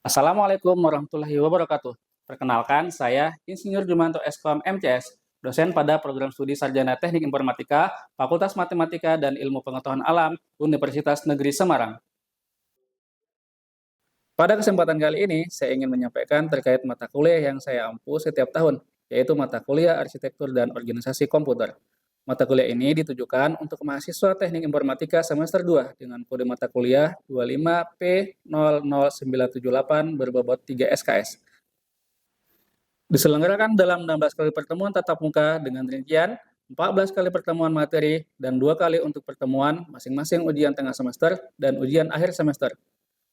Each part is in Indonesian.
Assalamualaikum warahmatullahi wabarakatuh. Perkenalkan, saya Insinyur Jumanto Eskom MCS, dosen pada program studi Sarjana Teknik Informatika, Fakultas Matematika dan Ilmu Pengetahuan Alam, Universitas Negeri Semarang. Pada kesempatan kali ini, saya ingin menyampaikan terkait mata kuliah yang saya ampu setiap tahun, yaitu mata kuliah Arsitektur dan Organisasi Komputer. Mata kuliah ini ditujukan untuk mahasiswa Teknik Informatika semester 2 dengan kode mata kuliah 25P00978 berbobot 3 SKS. Diselenggarakan dalam 16 kali pertemuan tatap muka dengan rincian 14 kali pertemuan materi dan 2 kali untuk pertemuan masing-masing ujian tengah semester dan ujian akhir semester.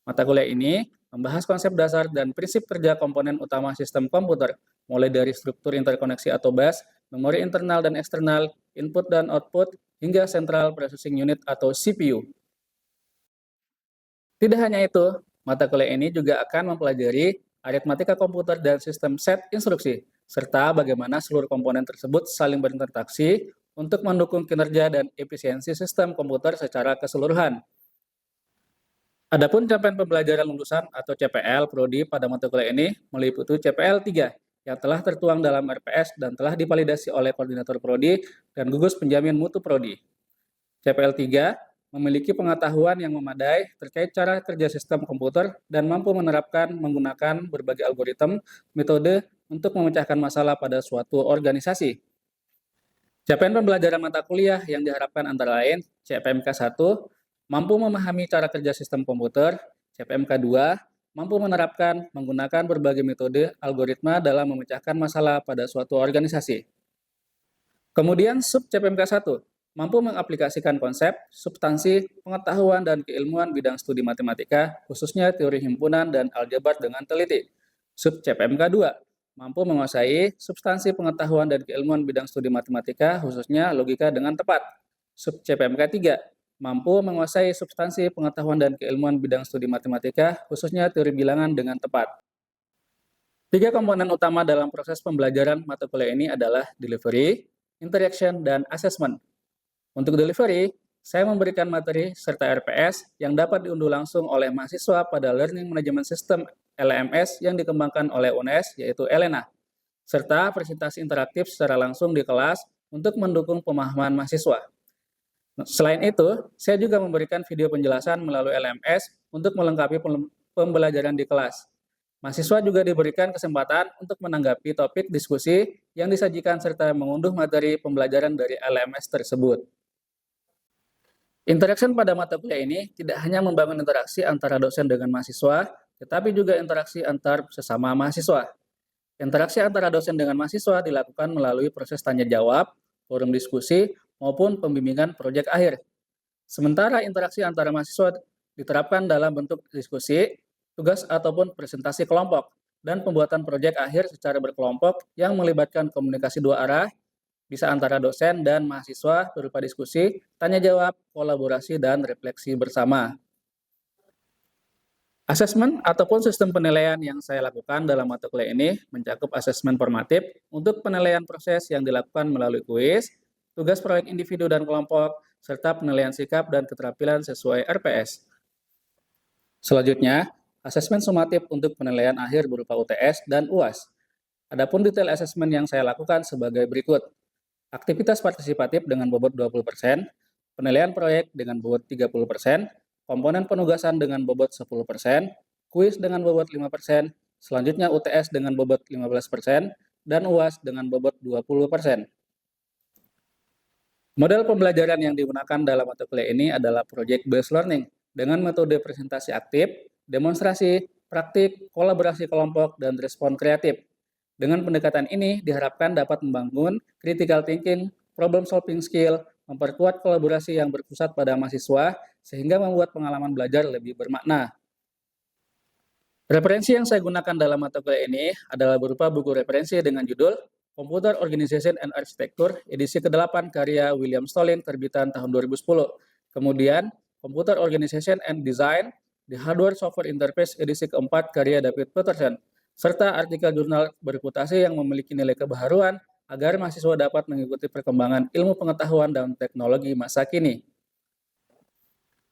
Mata kuliah ini membahas konsep dasar dan prinsip kerja komponen utama sistem komputer, mulai dari struktur interkoneksi atau bus, memori internal dan eksternal, input dan output, hingga Central Processing Unit atau CPU. Tidak hanya itu, mata kuliah ini juga akan mempelajari aritmatika komputer dan sistem set instruksi, serta bagaimana seluruh komponen tersebut saling berinteraksi untuk mendukung kinerja dan efisiensi sistem komputer secara keseluruhan. Adapun capaian pembelajaran lulusan atau CPL Prodi pada mata kuliah ini meliputi CPL 3 yang telah tertuang dalam RPS dan telah divalidasi oleh koordinator Prodi dan gugus penjamin mutu Prodi. CPL 3 memiliki pengetahuan yang memadai terkait cara kerja sistem komputer dan mampu menerapkan menggunakan berbagai algoritma, metode untuk memecahkan masalah pada suatu organisasi. Capaian pembelajaran mata kuliah yang diharapkan antara lain CPMK 1, mampu memahami cara kerja sistem komputer, CPMK 2, mampu menerapkan menggunakan berbagai metode algoritma dalam memecahkan masalah pada suatu organisasi. Kemudian sub CPMK 1, mampu mengaplikasikan konsep, substansi, pengetahuan, dan keilmuan bidang studi matematika, khususnya teori himpunan dan aljabar dengan teliti. Sub CPMK 2, mampu menguasai substansi pengetahuan dan keilmuan bidang studi matematika, khususnya logika dengan tepat. Sub CPMK 3, mampu menguasai substansi pengetahuan dan keilmuan bidang studi matematika, khususnya teori bilangan dengan tepat. Tiga komponen utama dalam proses pembelajaran mata kuliah ini adalah delivery, interaction, dan assessment. Untuk delivery, saya memberikan materi serta RPS yang dapat diunduh langsung oleh mahasiswa pada Learning Management System LMS yang dikembangkan oleh UNES, yaitu ELENA, serta presentasi interaktif secara langsung di kelas untuk mendukung pemahaman mahasiswa. Selain itu, saya juga memberikan video penjelasan melalui LMS untuk melengkapi pembelajaran di kelas. Mahasiswa juga diberikan kesempatan untuk menanggapi topik diskusi yang disajikan serta mengunduh materi pembelajaran dari LMS tersebut. Interaction pada mata kuliah ini tidak hanya membangun interaksi antara dosen dengan mahasiswa, tetapi juga interaksi antar sesama mahasiswa. Interaksi antara dosen dengan mahasiswa dilakukan melalui proses tanya-jawab, forum diskusi, maupun pembimbingan proyek akhir. Sementara interaksi antara mahasiswa diterapkan dalam bentuk diskusi, tugas ataupun presentasi kelompok, dan pembuatan proyek akhir secara berkelompok yang melibatkan komunikasi dua arah, bisa antara dosen dan mahasiswa berupa diskusi, tanya-jawab, kolaborasi, dan refleksi bersama. Asesmen ataupun sistem penilaian yang saya lakukan dalam mata kuliah ini mencakup asesmen formatif untuk penilaian proses yang dilakukan melalui kuis, tugas proyek individu dan kelompok, serta penilaian sikap dan keterampilan sesuai RPS. Selanjutnya, asesmen sumatif untuk penilaian akhir berupa UTS dan UAS. Adapun detail asesmen yang saya lakukan sebagai berikut. Aktivitas partisipatif dengan bobot 20%, penilaian proyek dengan bobot 30%, komponen penugasan dengan bobot 10%, kuis dengan bobot 5%, selanjutnya UTS dengan bobot 15%, dan UAS dengan bobot 20%. Model pembelajaran yang digunakan dalam mata kuliah ini adalah project-based learning dengan metode presentasi aktif, demonstrasi, praktik, kolaborasi kelompok, dan respon kreatif. Dengan pendekatan ini diharapkan dapat membangun critical thinking, problem solving skill, memperkuat kolaborasi yang berpusat pada mahasiswa, sehingga membuat pengalaman belajar lebih bermakna. Referensi yang saya gunakan dalam mata kuliah ini adalah berupa buku referensi dengan judul Computer Organization and Architecture, edisi ke-8 karya William Stolin, terbitan tahun 2010. Kemudian, Computer Organization and Design, The Hardware Software Interface, edisi ke-4 karya David Peterson, serta artikel jurnal bereputasi yang memiliki nilai kebaharuan agar mahasiswa dapat mengikuti perkembangan ilmu pengetahuan dan teknologi masa kini.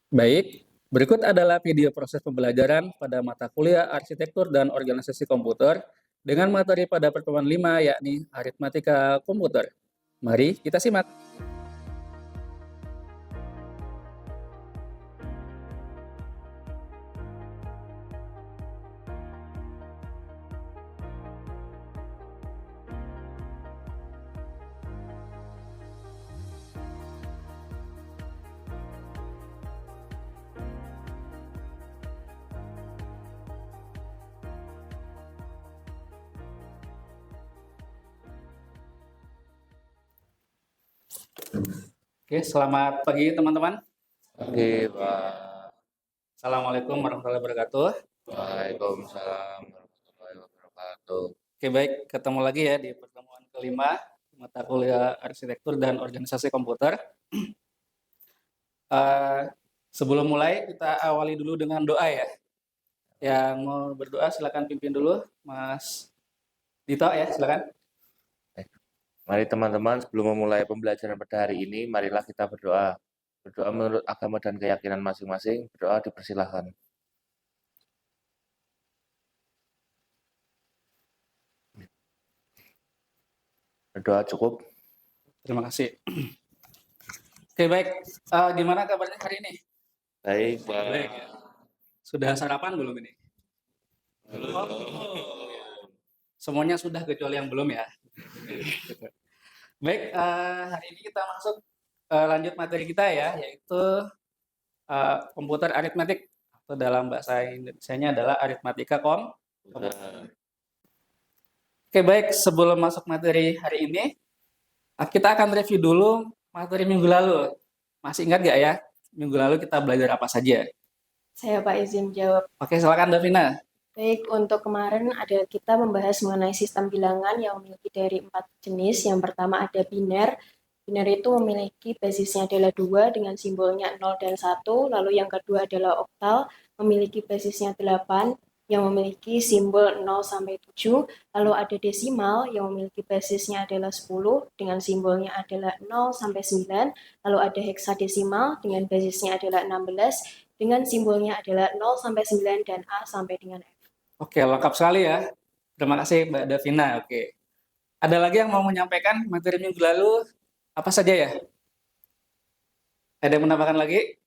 Baik, Berikut adalah video proses pembelajaran pada mata kuliah Arsitektur dan Organisasi Komputer dengan materi pada pertemuan 5 yakni Aritmatika Komputer. Mari kita simak. Oke, selamat pagi teman-teman. Oke, Pak. Assalamualaikum warahmatullahi wabarakatuh. Waalaikumsalam warahmatullahi wabarakatuh. Oke, baik, ketemu lagi ya di pertemuan kelima mata kuliah Arsitektur dan Organisasi Komputer. Sebelum mulai, kita awali dulu dengan doa ya. Yang mau berdoa silakan pimpin dulu, Mas Dito ya, silakan. Mari teman-teman, sebelum memulai pembelajaran pada hari ini, marilah kita berdoa. Berdoa menurut agama dan keyakinan masing-masing, berdoa dipersilahkan. Berdoa cukup. Terima kasih. Oke, baik. Gimana kabarnya hari ini? Baik, Pak. Baik ya. Sudah sarapan belum ini? Belum. Semuanya sudah kecuali yang belum ya. Baik, hari ini kita masuk lanjut materi kita ya, yaitu komputer aritmetik atau dalam bahasa Indonesianya adalah aritmatika komputer. Oke, baik, sebelum masuk materi hari ini, kita akan review dulu materi minggu lalu. Masih ingat nggak ya? Minggu lalu kita belajar apa saja? Saya Pak izin jawab. Oke, silakan Davina. Baik, untuk kemarin kita membahas mengenai sistem bilangan yang memiliki dari 4 jenis. Yang pertama ada biner. Biner itu memiliki basisnya adalah 2 dengan simbolnya 0 dan 1. Lalu yang kedua adalah oktal, memiliki basisnya 8 yang memiliki simbol 0 sampai 7. Lalu ada desimal yang memiliki basisnya adalah 10 dengan simbolnya adalah 0 sampai 9. Lalu ada heksadesimal dengan basisnya adalah 16 dengan simbolnya adalah 0 sampai 9 dan A sampai dengan F. Oke, lengkap sekali ya. Terima kasih Mbak Davina. Oke. Ada lagi yang mau menyampaikan materi minggu lalu? Apa saja ya? Ada yang menambahkan lagi?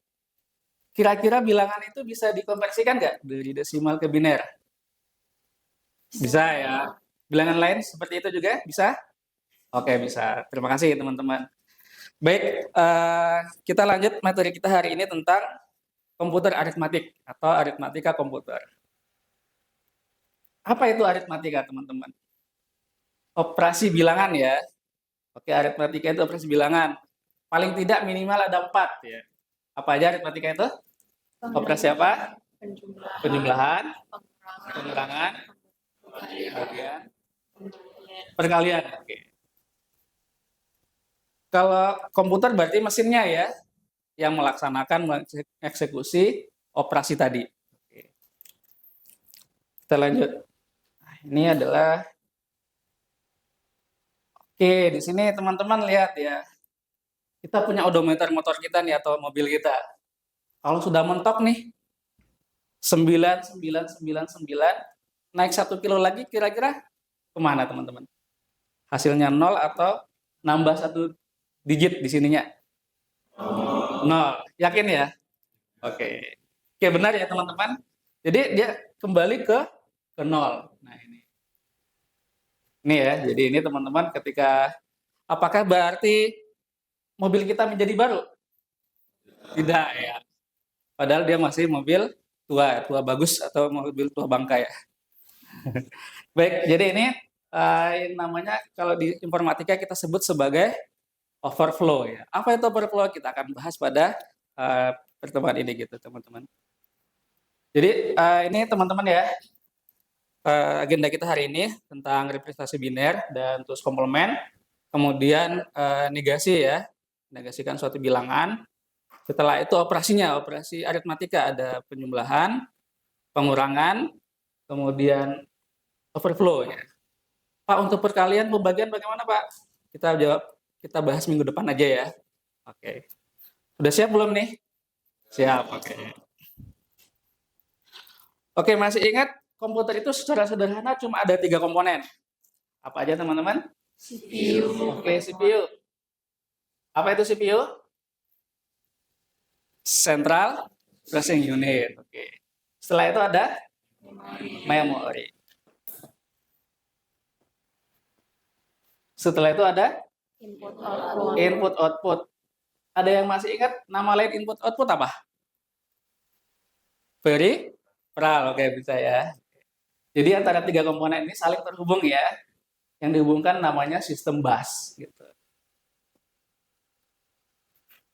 Kira-kira bilangan itu bisa dikonversikan nggak dari desimal ke biner? Bisa ya. Bilangan lain seperti itu juga bisa? Oke, bisa. Terima kasih teman-teman. Baik, kita lanjut materi kita hari ini tentang komputer aritmatik atau aritmatika komputer. Apa itu aritmatika, teman-teman? Operasi bilangan ya. Oke, aritmatika itu operasi bilangan. Paling tidak minimal ada 4 ya. Apa aja aritmatika itu? Operasi apa? Penjumlahan, pengurangan, perkalian, perkalian. Oke. Kalau komputer berarti mesinnya ya, yang melaksanakan eksekusi operasi tadi. Oke. Kita lanjut. Nah, ini adalah Oke, di sini teman-teman lihat ya. Kita punya odometer motor kita nih atau mobil kita. Kalau sudah mentok nih 9999 naik 1 kilo lagi kira-kira kemana teman-teman? Hasilnya 0 atau nambah 1 digit di sininya? 0. Yakin ya? Oke. Oke, benar ya teman-teman. Jadi dia kembali ke 0. Nah, ini ya. Jadi ini teman-teman ketika apakah berarti mobil kita menjadi baru? Tidak ya. Padahal dia masih mobil tua bagus atau mobil tua bangka ya. Baik, jadi ini namanya kalau di informatika kita sebut sebagai overflow ya. Apa itu overflow? Kita akan bahas pada pertemuan ini gitu, teman-teman. Jadi ini teman-teman ya, agenda kita hari ini tentang representasi biner dan terus komplement, kemudian negasi ya, negasikan suatu bilangan. Setelah itu operasinya, operasi aritmatika ada penjumlahan, pengurangan, kemudian overflow ya. Pak, untuk perkalian pembagian bagaimana Pak? Kita bahas minggu depan aja ya. Oke. Sudah siap belum nih? Siap, oke. Oke, masih ingat komputer itu secara sederhana cuma ada 3 komponen. Apa aja teman-teman? CPU. Oke, CPU. Apa itu CPU? Central Processing Unit. Oke. Setelah itu ada memori. Setelah itu ada Input output. input output. Ada yang masih ingat nama lain input output apa? Peripheral. Oke, bisa ya. Jadi antara 3 komponen ini saling terhubung ya. Yang dihubungkan namanya sistem bus gitu.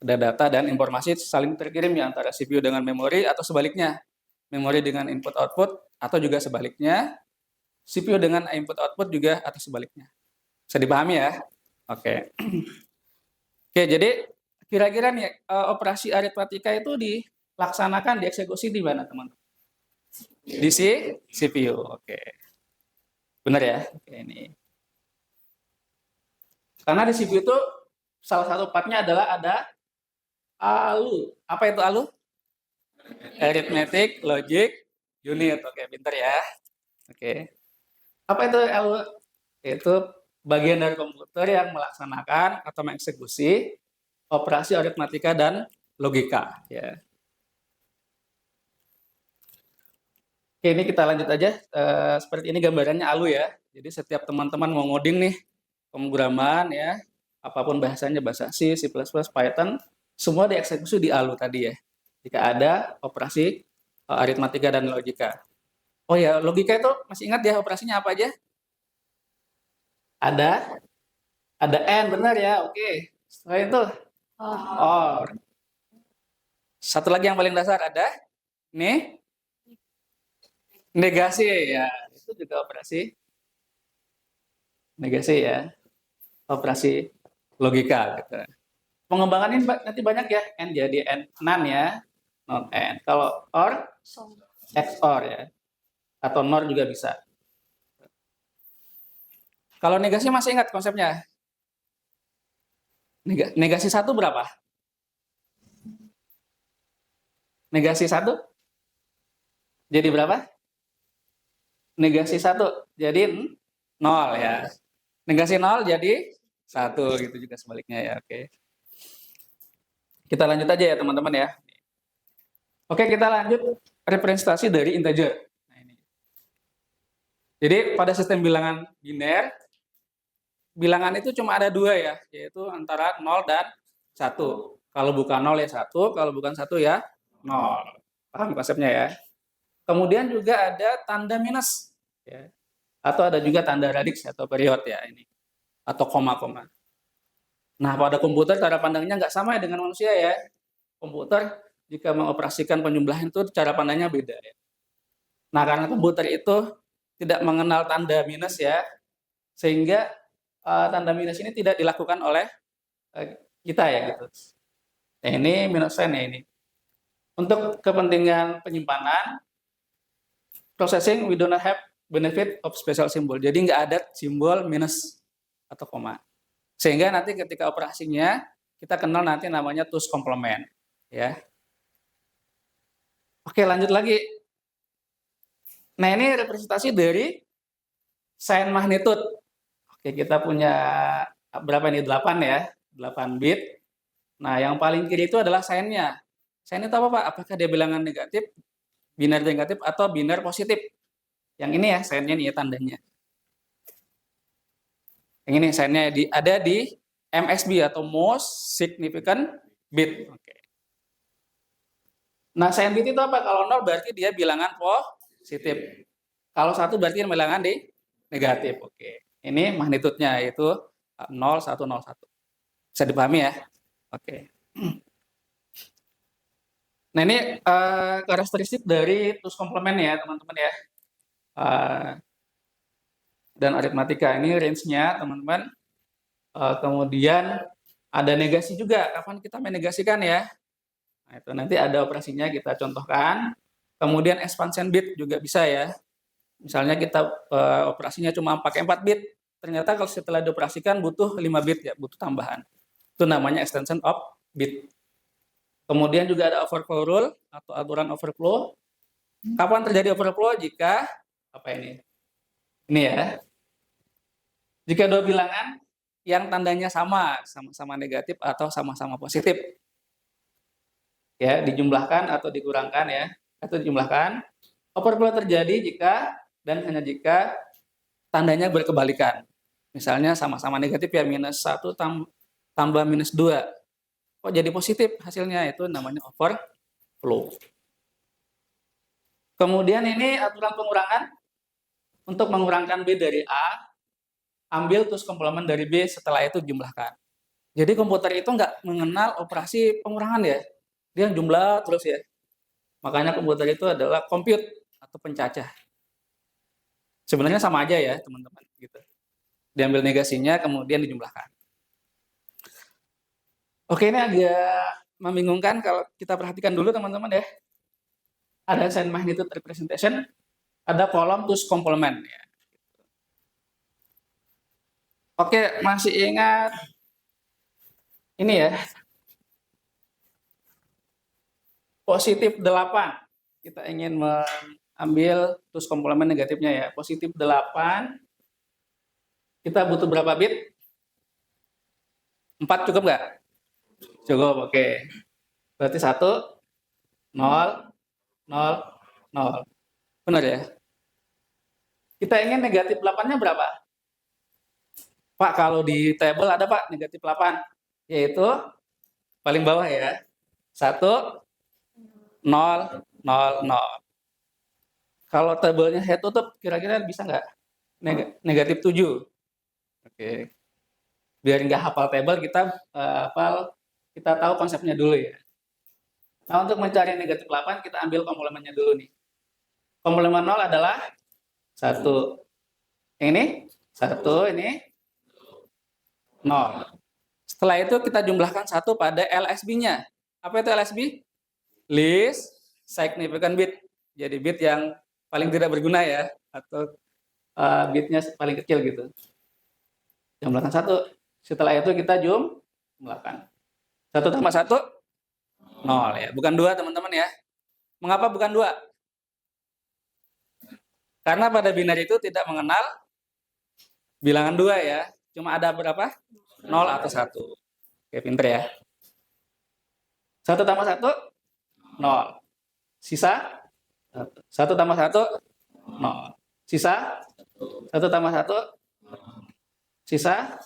Ada data dan informasi saling terkirim ya antara CPU dengan memori atau sebaliknya. Memori dengan input output atau juga sebaliknya. CPU dengan input output juga atau sebaliknya. Bisa dipahami ya? Oke. Oke, jadi kira-kira nih operasi aritmatika itu dilaksanakan, dieksekusi di mana, teman-teman? Di CPU. Oke. Benar ya? Oke, ini. Karena di CPU itu salah satu partnya adalah ada ALU. Apa itu ALU? Arithmetic Logic Unit. Oke, pintar ya. Oke. Apa itu ALU? Itu bagian dari komputer yang melaksanakan atau mengeksekusi operasi aritmatika dan logika. Ya. Oke, ini kita lanjut aja. Seperti ini gambarannya ALU ya. Jadi setiap teman-teman mau ngoding nih, pemrograman ya, apapun bahasanya, bahasa C, C++, Python, semua dieksekusi di ALU tadi ya. Jika ada operasi aritmatika dan logika. Oh ya, logika itu masih ingat ya operasinya apa aja? Ada AND, benar ya. Oke. Setelah itu OR. Satu lagi yang paling dasar ada nih negasi ya. Itu juga operasi negasi ya. Operasi logika gitu. Pengembangan ini nanti banyak ya. AND jadi AND NAND ya. Not AND. Kalau OR XOR ya. Atau NOR juga bisa. Kalau negasi masih ingat konsepnya? Negasi 1 berapa? Negasi 1 jadi berapa? Negasi 1 jadi 0 ya. Negasi 0 jadi 1 gitu juga sebaliknya ya. Oke. Kita lanjut aja ya teman-teman ya. Oke, kita lanjut representasi dari integer. Nah, ini. Jadi pada sistem bilangan biner, bilangan itu cuma ada 2 ya, yaitu antara 0 dan 1. Kalau bukan 0 ya 1, kalau bukan 1 ya 0. Paham konsepnya ya? Kemudian juga ada tanda minus ya. Atau ada juga tanda radix atau period ya ini. Atau koma-koma. Nah, pada komputer cara pandangnya nggak sama ya dengan manusia ya. Komputer jika mengoperasikan penjumlahan itu cara pandangnya beda ya. Nah, karena komputer itu tidak mengenal tanda minus ya, sehingga tanda minus ini tidak dilakukan oleh kita ya gitu. Nah, ini minus sign ya ini. Untuk kepentingan penyimpanan, processing we do not have benefit of special symbol. Jadi nggak ada simbol minus atau koma. Sehingga nanti ketika operasinya kita kenal nanti namanya two's complement ya. Oke, lanjut lagi. Nah, ini representasi dari sign magnitude. Oke, kita punya berapa ini? 8 ya, 8 bit. Nah, yang paling kiri itu adalah sign-nya. Sign itu apa, Pak? Apakah dia bilangan negatif, biner negatif, atau biner positif? Yang ini ya, sign-nya nih ya, tandanya. Yang ini sign-nya ada di MSB atau most significant bit. Oke. Nah, sign bit itu apa? Kalau 0 berarti dia bilangan positif. Kalau 1 berarti bilangan di negatif. Oke. Ini magnitudenya yaitu 0, 1, 0, 1. Bisa dipahami ya? Oke. Nah, ini karakteristik dari two's complement ya, teman-teman ya. Dan aritmatika ini range-nya, teman-teman. Kemudian ada negasi juga. Kapan kita menegasikan ya? Nah, itu nanti ada operasinya kita contohkan. Kemudian expansion bit juga bisa ya. Misalnya kita operasinya cuma pakai 4 bit, ternyata kalau setelah dioperasikan butuh 5 bit ya, butuh tambahan. Itu namanya extension of bit. Kemudian juga ada overflow rule atau aturan overflow. Kapan terjadi overflow? Jika apa ini? Ini ya. Jika dua bilangan yang tandanya sama-sama negatif atau sama-sama positif. Ya, dijumlahkan atau dikurangkan ya. Atau dijumlahkan. Overflow terjadi jika dan hanya jika tandanya berkebalikan. Misalnya sama-sama negatif ya, -1 tambah -2. Kok jadi positif hasilnya? Itu namanya overflow. Kemudian ini aturan pengurangan. Untuk mengurangkan B dari A, ambil terus komplement dari B, setelah itu jumlahkan. Jadi komputer itu nggak mengenal operasi pengurangan ya. Dia jumlah terus ya. Makanya komputer itu adalah compute atau pencacah. Sebenarnya sama aja ya teman-teman. Gitu. Diambil negasinya, kemudian dijumlahkan. Oke, ini agak membingungkan kalau kita perhatikan dulu teman-teman ya. Ada sign magnitude representation, ada kolom terus komplement ya. Oke, masih ingat ini ya. Positif 8. Kita ingin mengambil terus komplement negatifnya ya. Positif 8. Kita butuh berapa bit? 4 cukup nggak? Cukup, oke. Berarti 1, 0, 0, 0. Benar ya? Kita ingin negatif 8-nya berapa? Pak, kalau di tabel ada Pak, negatif 8. Yaitu paling bawah ya. 1, 0, 0, 0. Kalau tabelnya saya tutup, kira-kira bisa nggak? Negatif 7. Oke. Biar nggak hafal tabel, kita tahu konsepnya dulu ya. Nah, untuk mencari negatif 8, kita ambil komplemennya dulu nih. Komplemen 0 adalah 1. Yang ini 1, ini 0. Setelah itu kita jumlahkan 1 pada LSB-nya. Apa itu LSB? Least significant bit. Jadi bit yang paling tidak berguna ya, atau bitnya paling kecil gitu. Jumlahkan 1. Setelah itu kita jumlahkan. 1 tambah 1, 0 ya. Bukan 2 teman-teman ya. Mengapa bukan 2? Karena pada biner itu tidak mengenal bilangan 2 ya. Cuma ada berapa? 0 atau 1. Oke, pinter ya. 1 tambah 1, 0. Sisa 1 tambah 1, 0. Sisa 1 tambah 1, sisa.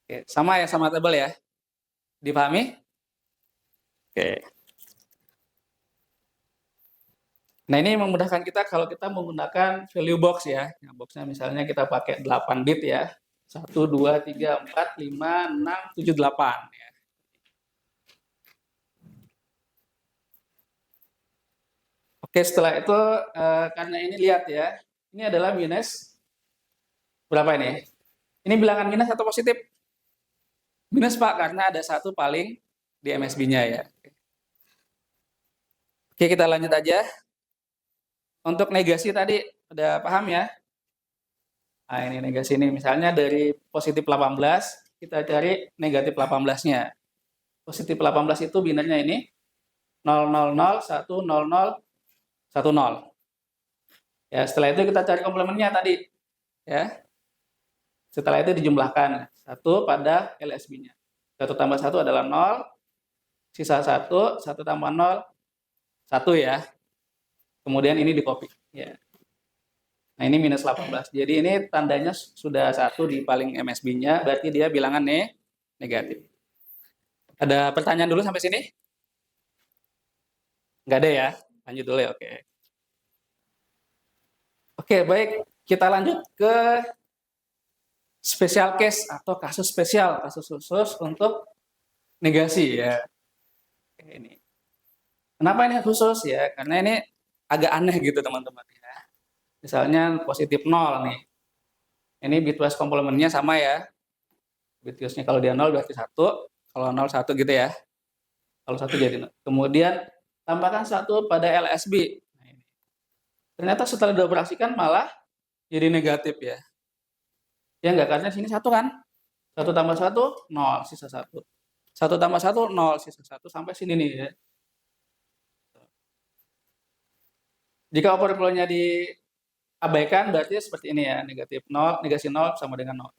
Oke, sama ya, sama tabel ya. Dipahami? Oke. Nah, ini memudahkan kita kalau kita menggunakan value box ya. Nah, boxnya misalnya kita pakai 8 bit ya. 1, 2, 3, 4, 5, 6, 7, 8 ya. Oke, setelah itu karena ini lihat ya. Ini adalah minus berapa ini? Ini bilangan minus atau positif? Minus Pak, karena ada 1 paling di MSB-nya ya. Oke, kita lanjut aja. Untuk negasi tadi, udah paham ya? Nah, ini negasi ini. Misalnya dari positif 18, kita cari negatif 18-nya. Positif 18 itu binernya ini 000, 100, 10. Ya, setelah itu kita cari komplemennya tadi. Ya. Setelah itu dijumlahkan 1 pada LSB-nya. 1 tambah 1 adalah 0, sisa 1, 1 tambah 0, 1 ya. Kemudian ini di copy. Ya. Nah, ini minus 18. Jadi ini tandanya sudah 1 di paling MSB-nya, berarti dia bilangan negatif. Ada pertanyaan dulu sampai sini? Nggak ada ya? Lanjut dulu ya, oke. Oke, baik. Kita lanjut ke special case atau kasus spesial, kasus khusus untuk negasi ya. Oke, ini. Kenapa ini khusus ya? Karena ini agak aneh gitu teman-teman ya. Misalnya positif 0 nih. Ini bitwise komplementnya sama ya. Bitwise-nya kalau dia 0 berarti 1, kalau 0 1 gitu ya. Kalau 1 jadi 0. Kemudian tambahkan 1 pada LSB. Nah, ini. Ternyata setelah dioperasikan malah jadi negatif ya. Ya enggak, karena sini 1 kan. 1 tambah 1, 0, sisa 1. 1 tambah 1, 0, sisa 1, sampai sini nih ya. Jika overflow-nya diabaikan, berarti seperti ini ya, negatif 0, negasi 0 sama dengan 0.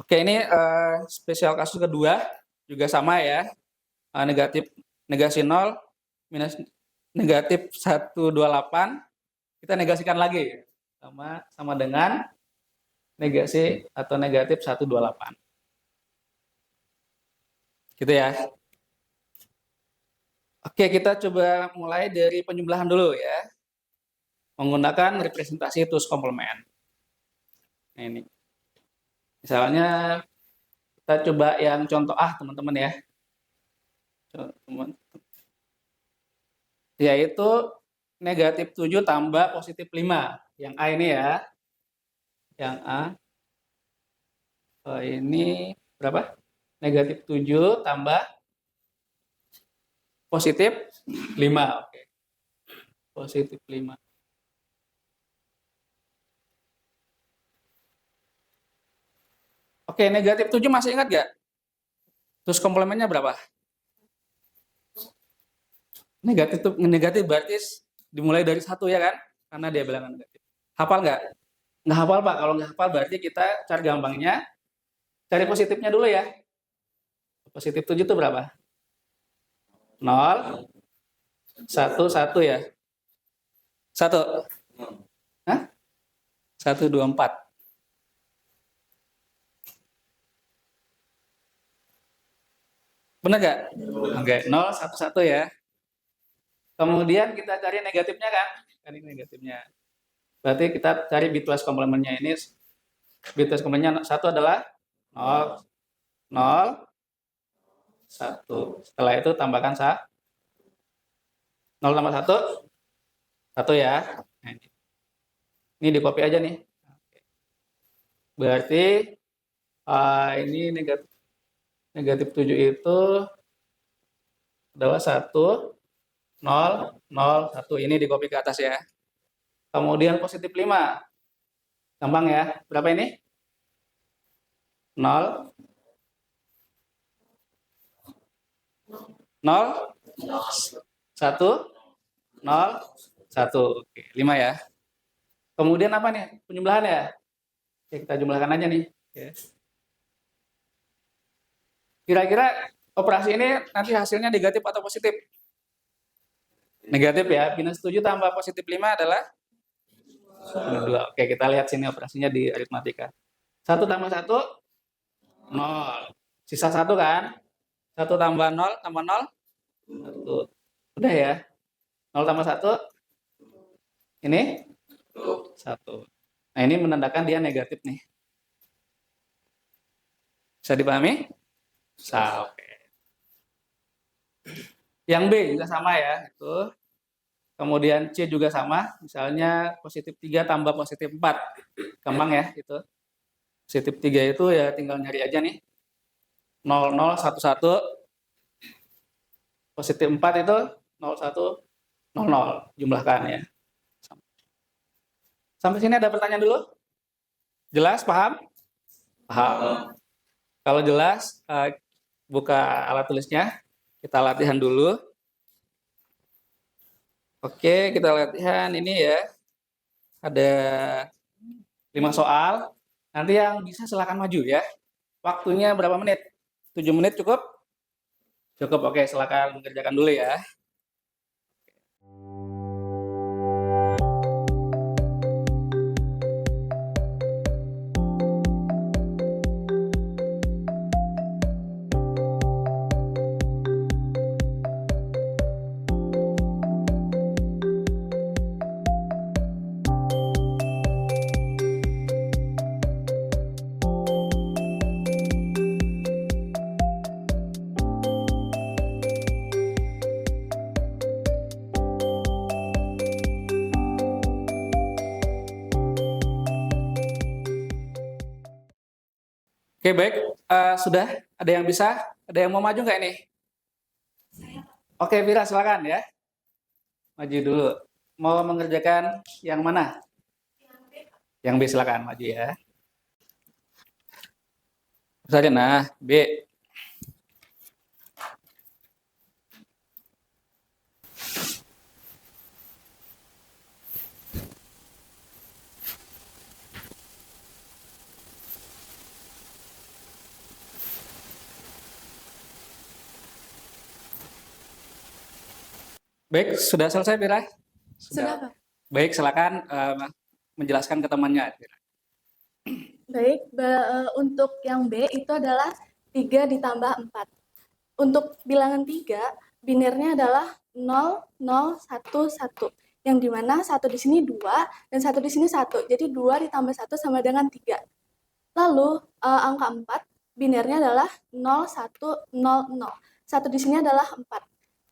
Oke, ini spesial kasus kedua, juga sama ya, negasi 0 minus negatif 128, kita negasikan lagi, sama dengan negasi atau negatif 128. Gitu ya. Oke, kita coba mulai dari penjumlahan dulu ya. Menggunakan representasi tools komplement. Nah, ini. Misalnya kita coba yang contoh teman-teman ya. Yaitu negatif 7 tambah positif 5. Yang A ini ya. Yang A. Ini berapa? Negatif 7 tambah positif 5. Oke. Positif 5. Oke, negatif 7 masih ingat gak? Terus komplemennya berapa? Negatif berarti dimulai dari 1 ya kan? Karena dia bilangan negatif. Hafal nggak? Nggak hafal Pak. Kalau nggak hafal berarti kita cari gampangnya. Cari positifnya dulu ya. Positif 7 itu berapa? 0, 1, 1 ya? 1. Hah? 1, 2, 4. Benar nggak? Oke, 0, 1, 1 ya. Kemudian kita cari negatifnya kan? Cari negatifnya. Berarti kita cari bitwise komplementnya ini. Bitwise komplementnya 1 adalah 0, 0, 1. Setelah itu tambahkan 0 tambah 1, 1 ya. Nah, ini di copy aja nih. Berarti ini negatif 7 itu adalah 1, 0, 0, 1. Ini di copy ke atas ya. Kemudian positif 5. Gampang ya. Berapa ini? 0, 0, 1, 0, 1. Oke, 5 ya. Kemudian apa nih? Penjumlahan ya? Oke, kita jumlahkan aja nih. Kira-kira operasi ini nanti hasilnya negatif atau positif? Negatif ya. Minus 7 tambah positif 5 adalah 2. Oke, kita lihat sini operasinya di aritmatika. 1 tambah 1, 0. Sisa 1 kan? 1 tambah 0, tambah 0, 1. Udah ya? 0 tambah 1, ini 1. Nah, ini menandakan dia negatif nih. Bisa dipahami? Bisa, oke. Yang B juga sama ya, itu. Kemudian C juga sama, misalnya positif 3 tambah positif 4. Gampang ya, itu. Positif 3 itu ya tinggal nyari aja nih. 0, 0, 1, 1. Positif 4 itu 0, 1, 0, 0. Jumlahkan ya. Sampai sini ada pertanyaan dulu? Jelas? Paham? Paham. Kalau jelas, buka alat tulisnya. Kita latihan dulu. Oke, kita latihan ini ya. Ada 5 soal. Nanti yang bisa silakan maju ya. Waktunya berapa menit? 7 menit cukup? Cukup, oke. Silakan mengerjakan dulu ya. Oke, baik. Sudah? Ada yang bisa? Ada yang mau maju nggak ini? Oke, Vira, silakan ya. Maju dulu. Mau mengerjakan yang mana? Yang B, silakan maju ya. Saja, nah, B. Baik, sudah selesai Pira? Sudah, Pak. Baik, silakan menjelaskan ke temannya. Baik, untuk yang B itu adalah 3 ditambah 4. Untuk bilangan 3, binernya adalah 0, 0, 1, 1. Yang dimana 1 di sini 2 dan 1 di sini 1. Jadi 2 ditambah 1 sama dengan 3. Lalu angka 4, binernya adalah 0, 1, 0, 0. 1 di sini adalah 4.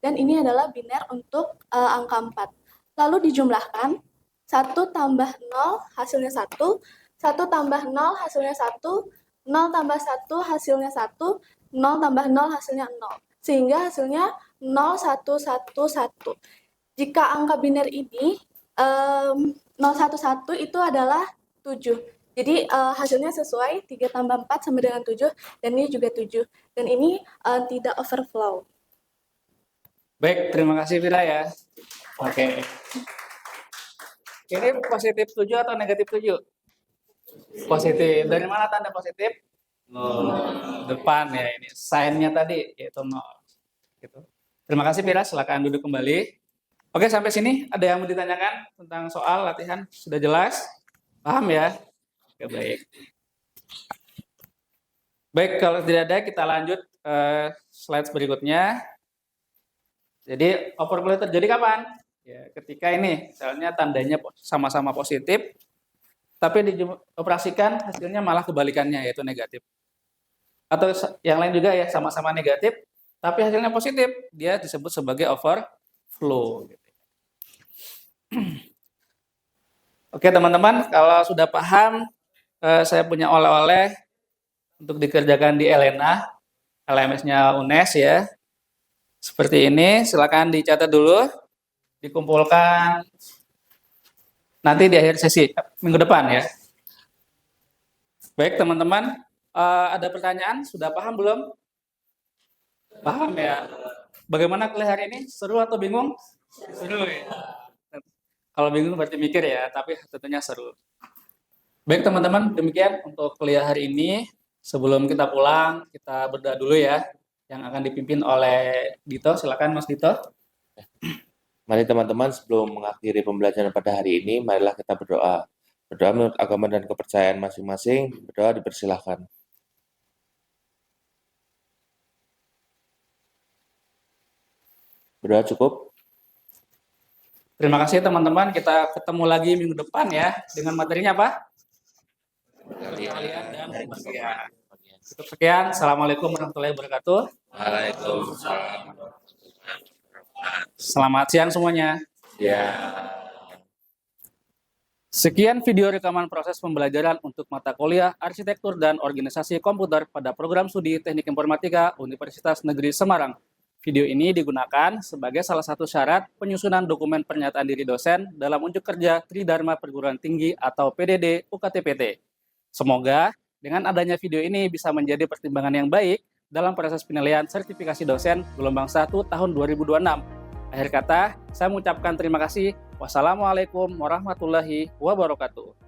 Dan ini adalah biner untuk angka 4. Lalu dijumlahkan, 1 tambah 0 hasilnya 1, 1 tambah 0 hasilnya 1, 0 tambah 1 hasilnya 1, 0 tambah 0 hasilnya 0. Sehingga hasilnya 0, 1, 1, 1. Jika angka biner ini 0, 1, 1 itu adalah 7. Jadi hasilnya sesuai 3 tambah 4 sama dengan 7, dan ini juga 7. Dan ini tidak overflow. Baik, terima kasih Pira ya. Oke. Ini positif 7 atau negatif 7? Positif. Dari mana tanda positif? 0. Depan ya ini. Sign-nya tadi yaitu 0. Gitu. Terima kasih Pira, silakan duduk kembali. Oke, sampai sini ada yang mau ditanyakan tentang soal latihan? Sudah jelas? Paham ya? Oke, baik. Baik, kalau tidak ada kita lanjut slide berikutnya. Jadi overflow terjadi kapan? Ya, ketika ini misalnya tandanya sama-sama positif, tapi dioperasikan hasilnya malah kebalikannya yaitu negatif. Atau yang lain juga ya sama-sama negatif, tapi hasilnya positif, dia disebut sebagai overflow. Oke teman-teman, kalau sudah paham, saya punya oleh-oleh untuk dikerjakan di Elena, LMS-nya UNES ya. Seperti ini, silakan dicatat dulu, dikumpulkan nanti di akhir sesi minggu depan ya. Baik teman-teman, ada pertanyaan? Sudah paham belum? Paham ya? Bagaimana kuliah hari ini? Seru atau bingung? Seru ya. Kalau bingung berarti mikir ya, tapi tentunya seru. Baik teman-teman, demikian untuk kuliah hari ini. Sebelum kita pulang, kita berdoa dulu ya. Yang akan dipimpin oleh Dito. Silakan Mas Dito. Mari teman-teman, sebelum mengakhiri pembelajaran pada hari ini, marilah kita berdoa. Berdoa menurut agama dan kepercayaan masing-masing. Berdoa dipersilahkan. Berdoa cukup. Terima kasih teman-teman. Kita ketemu lagi minggu depan ya. Dengan materinya apa? Kalian dan kebahagiaan. Cukup sekian. Assalamualaikum warahmatullahi wabarakatuh. Waalaikumsalam. Selamat siang semuanya. Ya. Sekian video rekaman proses pembelajaran untuk mata kuliah Arsitektur dan Organisasi Komputer pada program studi Teknik Informatika Universitas Negeri Semarang. Video ini digunakan sebagai salah satu syarat penyusunan dokumen pernyataan diri dosen dalam unjuk kerja Tridharma Perguruan Tinggi atau PDD UKTPT. Semoga dengan adanya video ini bisa menjadi pertimbangan yang baik dalam proses penilaian sertifikasi dosen gelombang 1 tahun 2026. Akhir kata, saya mengucapkan terima kasih. Wassalamualaikum warahmatullahi wabarakatuh.